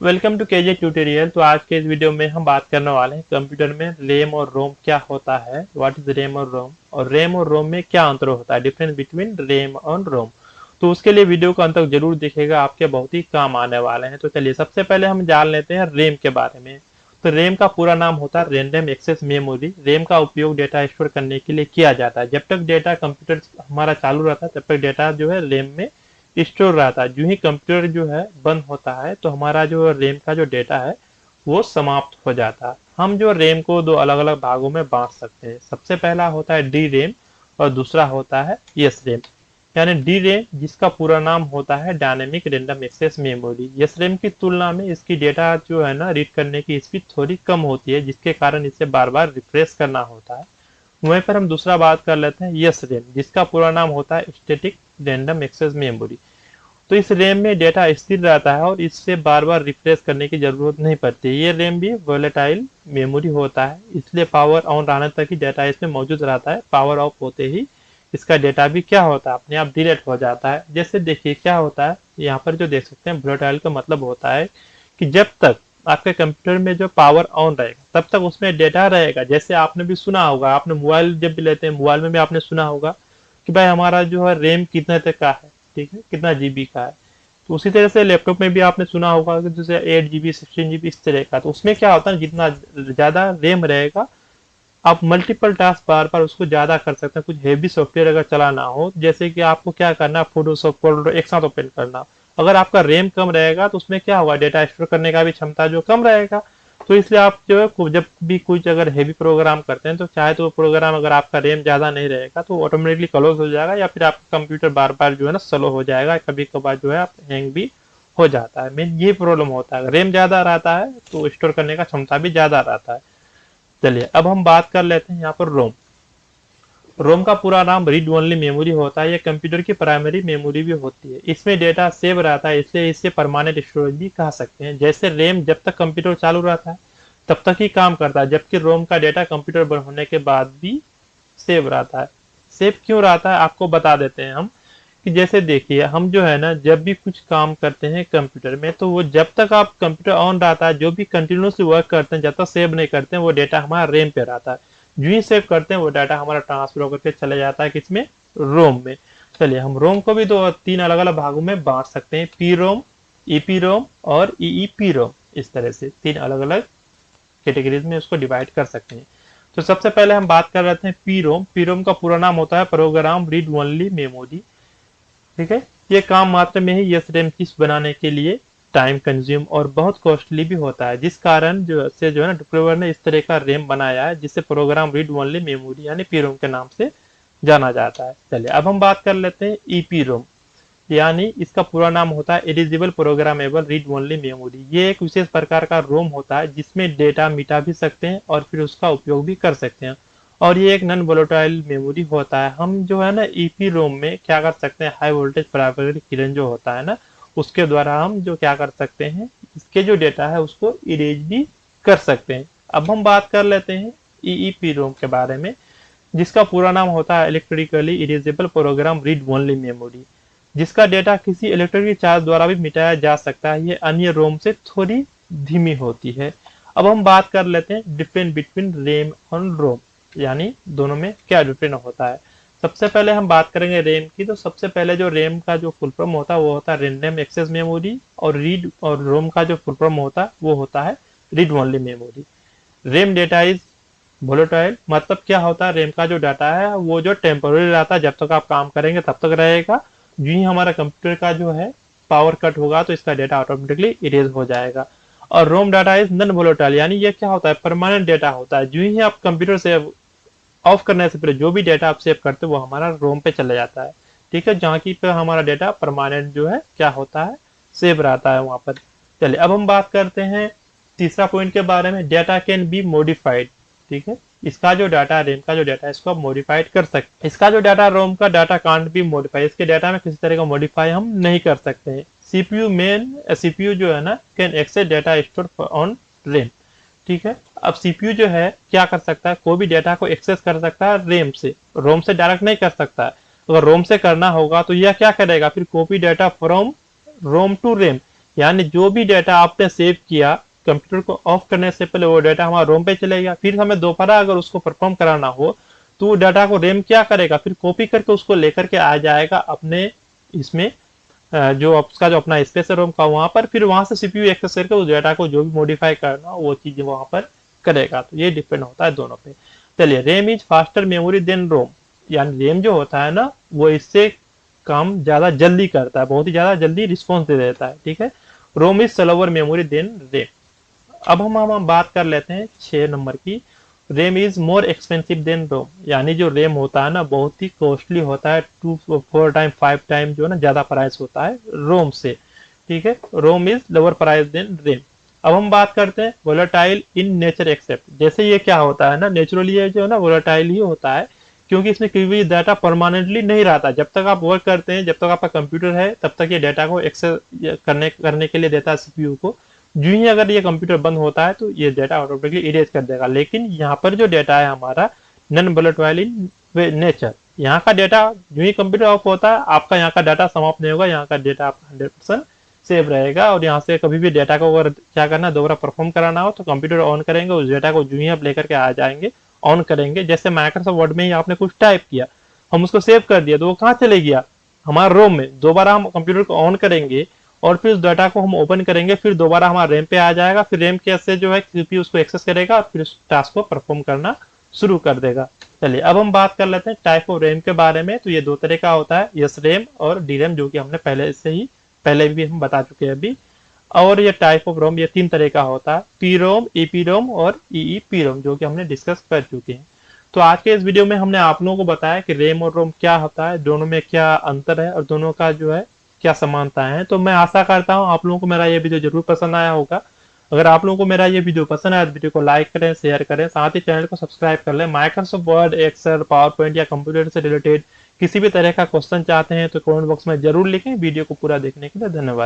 Welcome to KJ tutorial. तो आज के इस वीडियो में हम बात करने वाले हैं कंप्यूटर में रैम और रोम क्या होता है, व्हाट इज रैम और रैम और रोम में क्या अंतर होता है, डिफरेंस बिटवीन रैम और रोम। तो उसके लिए वीडियो को अंत तक जरूर देखिएगा, आपके बहुत ही काम आने वाले हैं। तो चलिए सबसे पहले हम जान लेते हैं रैम के बारे में। तो रैम का पूरा नाम होता है रैंडम एक्सेस मेमोरी। रैम का उपयोग डेटा स्टोर करने के लिए किया जाता है। जब तक डेटा कंप्यूटर हमारा चालू रहता है तब तक डेटा जो है रैम में स्टोर रहता है। जो ही कंप्यूटर जो है बंद होता है तो हमारा जो रैम का जो डेटा है वो समाप्त हो जाता है। हम जो रैम को दो अलग अलग भागों में बांट सकते हैं। सबसे पहला होता है डी रैम और दूसरा होता है एस रैम। यानी डी रैम जिसका पूरा नाम होता है dynamic random access memory. S RAM की तुलना में इसकी डेटा जो है ना रीड करने की स्पीड थोड़ी कम होती है, जिसके कारण इसे बार बार रिफ्रेश करना होता है। वहीं पर हम दूसरा बात कर लेते हैं यस रैम, जिसका पूरा नाम होता है स्टैटिक रैंडम एक्सेस मेमोरी। तो इस रैम में डेटा स्थिर रहता है और इससे बार बार रिफ्रेश करने की जरूरत नहीं पड़ती। ये रैम भी वोलेटाइल मेमोरी होता है, इसलिए पावर ऑन रहने तक ही डेटा इसमें मौजूद रहता है। पावर ऑफ होते ही इसका डेटा भी क्या होता है, अपने आप डिलीट हो जाता है। जैसे देखिए क्या होता है, यहाँ पर जो देख सकते हैं वोलेटाइल का मतलब होता है कि जब तक आपके कंप्यूटर में जो पावर ऑन रहेगा तब तक उसमें डेटा रहेगा। जैसे आपने भी सुना होगा, आपने मोबाइल जब भी लेते हैं मोबाइल में भी आपने सुना होगा कि भाई हमारा जो है रैम कितने तक का है, ठीक है, कितना जीबी का है। तो उसी तरह से लैपटॉप में भी आपने सुना होगा कि जैसे 8 जीबी 16 जीबी इस तरह का। तो उसमें क्या होता है, जितना ज्यादा रैम रहेगा आप मल्टीपल टास्क बार बार उसको ज्यादा कर सकते हैं। कुछ हेवी सॉफ्टवेयर अगर चलाना हो, जैसे कि आपको क्या करना है, फोटोशॉप फोल्डर एक साथ ओपन करना, अगर आपका रैम कम रहेगा तो उसमें क्या होगा, डेटा स्टोर करने का भी क्षमता जो कम रहेगा। तो इसलिए आप जो है जब भी कुछ अगर हैवी प्रोग्राम करते हैं तो चाहे तो प्रोग्राम अगर आपका रैम ज्यादा नहीं रहेगा तो ऑटोमेटिकली क्लोज हो जाएगा, या फिर आपका कंप्यूटर बार बार जो है ना स्लो हो जाएगा, कभी कभार जो है आप हैंग भी हो जाता है। मेन ये प्रॉब्लम होता है, रैम ज्यादा रहता है तो स्टोर करने का क्षमता भी ज्यादा रहता है। चलिए अब हम बात कर लेते हैं यहाँ पर रोम। रोम का पूरा नाम रीड ओनली मेमोरी होता है। यह कंप्यूटर की प्राइमरी मेमोरी भी होती है। इसमें डेटा सेव रहता है, इसलिए इसे परमानेंट स्टोरेज भी कह सकते हैं। जैसे रैम जब तक कंप्यूटर चालू रहता है तब तक ही काम करता है, जबकि रोम का डेटा कंप्यूटर बंद होने के बाद भी सेव रहता है। सेव क्यों रहता है आपको बता देते हैं हम, कि जैसे देखिए हम जो है ना जब भी कुछ काम करते हैं कंप्यूटर में तो वो जब तक आप कंप्यूटर ऑन रहता है जो भी कंटिन्यूसली वर्क करते हैं जब तक सेव नहीं करते हैं वो डेटा हमारा रैम पे रहता है। जो ही सेव करते हैं वो डाटा हमारा ट्रांसफर होकर के चले जाता है किसमें, रोम में। चलिए हम रोम को भी दो तीन अलग अलग भागों में बांट सकते हैं, पी रोम, ईपी रोम और ईईपी रोम। इस तरह से तीन अलग अलग कैटेगरीज में उसको डिवाइड कर सकते हैं। तो सबसे पहले हम बात कर रहे थे पी रोम। पी रोम का पूरा नाम होता है प्रोग्राम रीड ओनली मेमोरी, ठीक है। ये काम मात्र में ही यस रैम चिप्स बनाने के लिए टाइम कंज्यूम और बहुत कॉस्टली भी होता है, जिस कारण जो है ना डेवलपर ने इस तरह का रैम बनाया है जिसे प्रोग्राम रीड ओनली मेमोरी यानी पी रोम के नाम से जाना जाता है। चलिए अब हम बात कर लेते हैं ईपी रोम, यानी इसका पूरा नाम होता है eligible programmable read only memory. ये एक विशेष प्रकार का रोम होता है जिसमें डेटा मिटा भी सकते हैं और फिर उसका उपयोग भी कर सकते हैं, और ये एक नॉन वोलेटाइल मेमोरी होता है। हम जो है ना ईपी रोम में क्या कर सकते हैं, हाई वोल्टेज प्राकृतिक किरण जो होता है ना उसके द्वारा हम जो क्या कर सकते हैं, इसके जो डेटा है उसको इरेज भी कर सकते हैं। अब हम बात कर लेते हैं ईईपी रोम के बारे में, जिसका पूरा नाम होता है electrically erasable program read only memory, जिसका डेटा किसी इलेक्ट्रिक चार्ज द्वारा भी मिटाया जा सकता है। ये अन्य रोम से थोड़ी धीमी होती है। अब हम बात कर लेते हैं डिफरेंस बिटवीन रैम और रोम, यानी दोनों में क्या डिफरेंस होता है। सबसे पहले हम बात करेंगे रैम की। तो सबसे पहले जो रैम का जो फुल फॉर्म होता है वो होता है रैंडम एक्सेस मेमोरी, और रीड और रोम का जो फुल फॉर्म होता है वो होता है read only memory. RAM data is volatile, मतलब क्या होता है, रैम का जो डाटा है वो जो टेम्पोररी रहता है, जब तक आप काम करेंगे तब तक रहेगा। जो ही हमारा कंप्यूटर का जो है पावर कट होगा तो इसका डेटा ऑटोमेटिकली इरेज हो जाएगा। और रोम डाटा इज नॉन वोलेटाइल, यानी ये क्या होता है, परमानेंट डेटा होता है। जो ही आप कंप्यूटर से ऑफ करने से पहले जो भी डेटा आप सेव करते हैं वो हमारा रोम पे चले जाता है, ठीक है, जहाँ की पे हमारा डेटा परमानेंट जो है क्या होता है, सेव रहता है वहां पर। चलिए अब हम बात करते हैं तीसरा पॉइंट के बारे में, डेटा कैन बी मॉडिफाइड, ठीक है। इसका जो डाटा रैम का जो डाटा है इसको आप मॉडिफाइड कर सकते हैं। इसका जो डाटा रोम का डाटा कांट बी मॉडिफाई, इसके डाटा में किसी तरह का मॉडिफाई हम नहीं कर सकते हैं। सीपीयू जो है ना can access data store on RAM, ठीक है। अब सीपीयू जो है क्या कर सकता है, कोई भी डेटा को एक्सेस कर सकता है रैम से, रोम से डायरेक्ट नहीं कर सकता है। अगर रोम से करना होगा तो यह क्या करेगा, फिर copy data from ROM to RAM, यानी जो भी डाटा आपने सेव किया कंप्यूटर को ऑफ करने से पहले वो डाटा हमारा रोम पे चलेगा। फिर हमें दोबारा अगर उसको परफॉर्म कराना हो तो डाटा को रेम क्या करेगा, फिर कॉपी करके उसको लेकर के आ जाएगा अपने इसमें जो उसका जो अपना स्पेस है रोम का वहां पर, फिर वहां से सीपीयू एक्सेस करके उस डाटा को जो भी मॉडिफाई करना हो वो चीजें वहां पर करेगा। तो ये डिपेंड होता है दोनों पे। चलिए, RAM is faster memory than ROM, यानी रेम जो होता है ना वो इससे काम ज्यादा जल्दी करता है, बहुत ही ज्यादा जल्दी रिस्पॉन्स दे देता है। ठीक है, ROM is slower memory than RAM. अब हम बात कर लेते हैं 6 नंबर की, RAM is more expensive than ROM, यानी जो रेम होता है ना बहुत ही कॉस्टली होता है, 2 4 टाइम 5 टाइम जो है ना ज्यादा प्राइस होता है रोम से। ठीक है, ROM is lower price than RAM. अब हम बात करते हैं वोलेटाइल इन नेचर एक्सेप्ट, जैसे ये क्या होता है ना नेचुरली ये जो है ना वोलेटाइल ही होता है, क्योंकि इसमें कोई भी डाटा परमानेंटली नहीं रहता। जब तक आप वर्क करते हैं, जब तक आपका कंप्यूटर है, तब तक ये डाटा को एक्सेस करने के लिए देता है सीपीयू को। जो ही अगर ये कंप्यूटर बंद होता है तो ये डाटा ऑटोमेटिकली इरेज कर देगा। लेकिन यहाँ पर जो डाटा है हमारा नॉन वोलेटाइल इन नेचर, यहाँ का डाटा जो ही कंप्यूटर ऑफ होता है आपका यहाँ का डाटा समाप्त नहीं होगा, यहाँ का डाटा आपका 100% सेव रहेगा। और यहाँ से कभी भी डाटा को अगर क्या करना दोबारा परफॉर्म कराना हो तो कंप्यूटर ऑन करेंगे, उस डाटा को जो ही आप लेकर के आ जाएंगे ऑन करेंगे। जैसे माइक्रोसॉफ्ट वर्ड में ही आपने कुछ टाइप किया, हम उसको सेव कर दिया तो वो कहाँ चले गया, हमारा रोम में। दोबारा हम कंप्यूटर को ऑन करेंगे और फिर उस डाटा को हम ओपन करेंगे, फिर दोबारा हमारा रैम पे आ जाएगा, फिर रैम के से जो है सीपीयू उसको एक्सेस करेगा और फिर उस टास्क को परफॉर्म करना शुरू कर देगा। चलिए, अब हम बात कर लेते हैं टाइप ऑफ रैम के बारे में। तो ये 2 तरह का होता है, एस रैम और डी रैम, जो कि हमने पहले भी हम बता चुके हैं अभी। और ये टाइप ऑफ रोम ये 3 तरह का होता है, पी रोम, ईपी रोम और ईईपी रोम, जो कि हमने डिस्कस कर चुके हैं। तो आज के इस वीडियो में हमने आप लोगों को बताया कि रैम और रोम क्या होता है, दोनों में क्या अंतर है और दोनों का जो है क्या समानता है। तो मैं आशा करता हूँ आप लोगों को मेरा ये वीडियो जरूर पसंद आया होगा। अगर आप लोगों को मेरा ये वीडियो पसंद आया तो वीडियो को लाइक करें, शेयर करें, साथ ही चैनल को सब्सक्राइब कर लें। Microsoft Word, Excel, PowerPoint या कंप्यूटर से रिलेटेड किसी भी तरह का क्वेश्चन चाहते हैं तो कमेंट बॉक्स में जरूर लिखें। वीडियो को पूरा देखने के लिए धन्यवाद।